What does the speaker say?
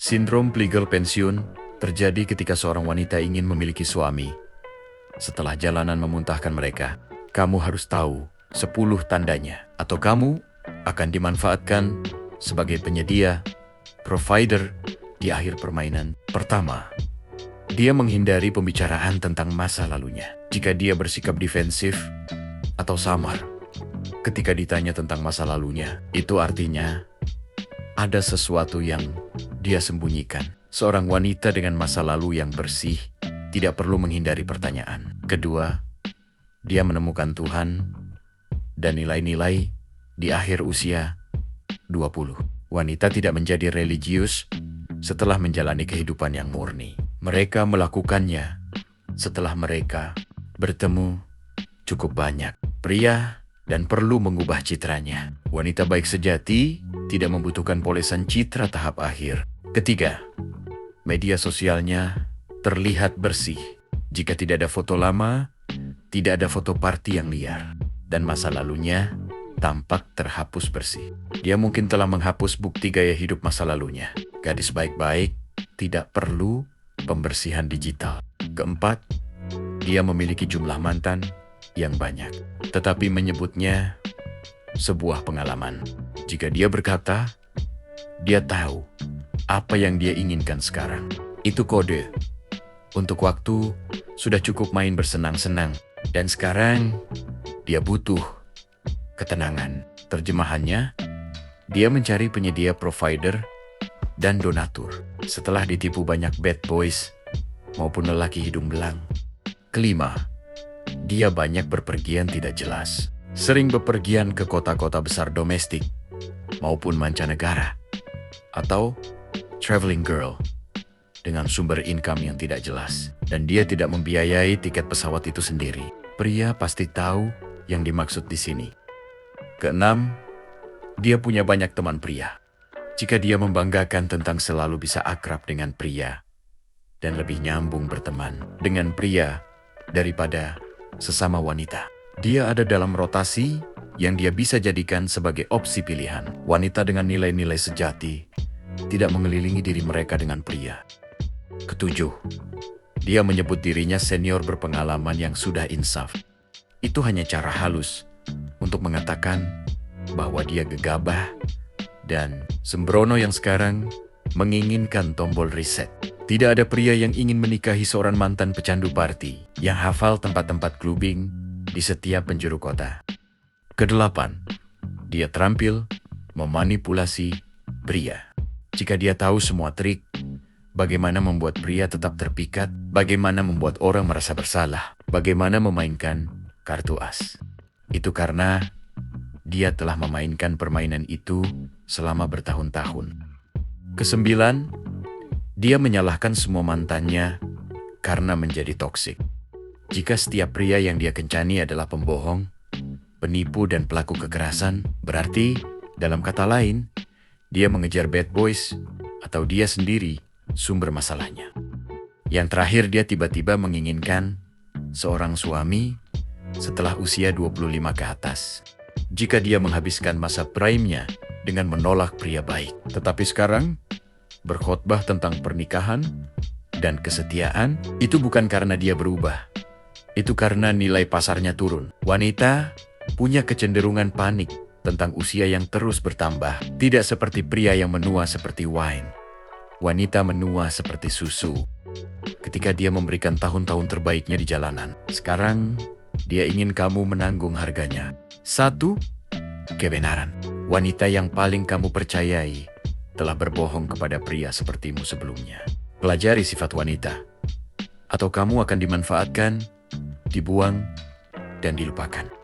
Sindrom legal pensiun terjadi ketika seorang wanita ingin memiliki suami. Setelah jalanan memuntahkan mereka, kamu harus tahu 10 tandanya, atau kamu akan dimanfaatkan sebagai penyedia, provider di akhir permainan. Pertama, dia menghindari pembicaraan tentang masa lalunya. Jika dia bersikap defensif atau samar ketika ditanya tentang masa lalunya, itu artinya ada sesuatu yang dia sembunyikan. Seorang wanita dengan masa lalu yang bersih tidak perlu menghindari pertanyaan. Kedua, dia menemukan Tuhan dan nilai-nilai di akhir usia 20. Wanita tidak menjadi religius setelah menjalani kehidupan yang murni. Mereka melakukannya setelah mereka bertemu cukup banyak pria dan perlu mengubah citranya. Wanita baik sejati tidak membutuhkan polesan citra tahap akhir. Ketiga, media sosialnya terlihat bersih. Jika tidak ada foto lama, tidak ada foto party yang liar, dan masa lalunya tampak terhapus bersih. Dia mungkin telah menghapus bukti gaya hidup masa lalunya. Gadis baik-baik tidak perlu pembersihan digital. Keempat, dia memiliki jumlah mantan yang banyak, tetapi menyebutnya sebuah pengalaman. Jika dia berkata, dia tahu apa yang dia inginkan sekarang. Itu kode untuk waktu sudah cukup main bersenang-senang, dan sekarang dia butuh ketenangan. Terjemahannya, dia mencari penyedia provider dan donatur setelah ditipu banyak bad boys maupun lelaki hidung belang. Kelima, dia banyak berpergian tidak jelas. Sering bepergian ke kota-kota besar domestik maupun mancanegara, atau traveling girl dengan sumber income yang tidak jelas, dan dia tidak membiayai tiket pesawat itu sendiri. Pria pasti tahu yang dimaksud di sini. Keenam, dia punya banyak teman pria. Jika dia membanggakan tentang selalu bisa akrab dengan pria dan lebih nyambung berteman dengan pria daripada sesama wanita, dia ada dalam rotasi yang dia bisa jadikan sebagai opsi pilihan. Wanita dengan nilai-nilai sejati tidak mengelilingi diri mereka dengan pria. Ketujuh, dia menyebut dirinya senior berpengalaman yang sudah insaf. Itu hanya cara halus untuk mengatakan bahwa dia gegabah dan sembrono yang sekarang menginginkan tombol reset. Tidak ada pria yang ingin menikahi seorang mantan pecandu party yang hafal tempat-tempat clubbing di setiap penjuru kota. Kedelapan, dia terampil memanipulasi pria. Jika dia tahu semua trik, bagaimana membuat pria tetap terpikat, bagaimana membuat orang merasa bersalah, bagaimana memainkan kartu as. Itu karena dia telah memainkan permainan itu selama bertahun-tahun. Kesembilan, dia menyalahkan semua mantannya karena menjadi toksik. Jika setiap pria yang dia kencani adalah pembohong, penipu dan pelaku kekerasan, berarti, dalam kata lain, dia mengejar bad boys atau dia sendiri sumber masalahnya. Yang terakhir, dia tiba-tiba menginginkan seorang suami setelah usia 25 ke atas. Jika dia menghabiskan masa prime-nya dengan menolak pria baik, tetapi sekarang berkhotbah tentang pernikahan dan kesetiaan, itu bukan karena dia berubah. Itu karena nilai pasarnya turun. Wanita punya kecenderungan panik tentang usia yang terus bertambah. Tidak seperti pria yang menua seperti wine. Wanita menua seperti susu ketika dia memberikan tahun-tahun terbaiknya di jalanan. Sekarang, dia ingin kamu menanggung harganya. Satu, kebenaran. Wanita yang paling kamu percayai telah berbohong kepada pria sepertimu sebelumnya. Pelajari sifat wanita, atau kamu akan dimanfaatkan, dibuang, dan dilupakan.